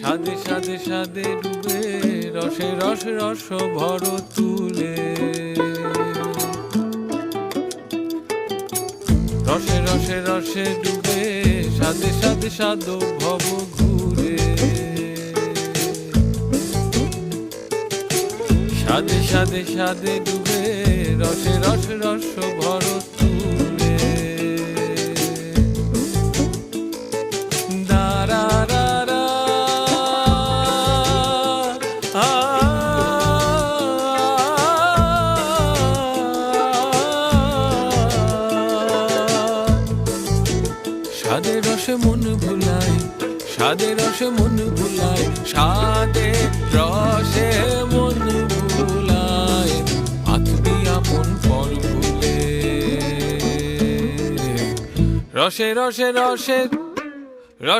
সাদে সাদে সাদে ডুবে রসে রস রস ভর তুলে রসে রসে রসে ডুবে সাদে সাদে সাদ ভব ঘুরে সাদে সাদে সাদে ডুবে রসে রস রস ভর তুলে দারা রা রা সাদে রসে মন ভুলায় সাদে রসে মন ভুলায় সাদে রসে মন ভুলায় আত্মী আপন পর ভুলে রসে রসে রসে রসে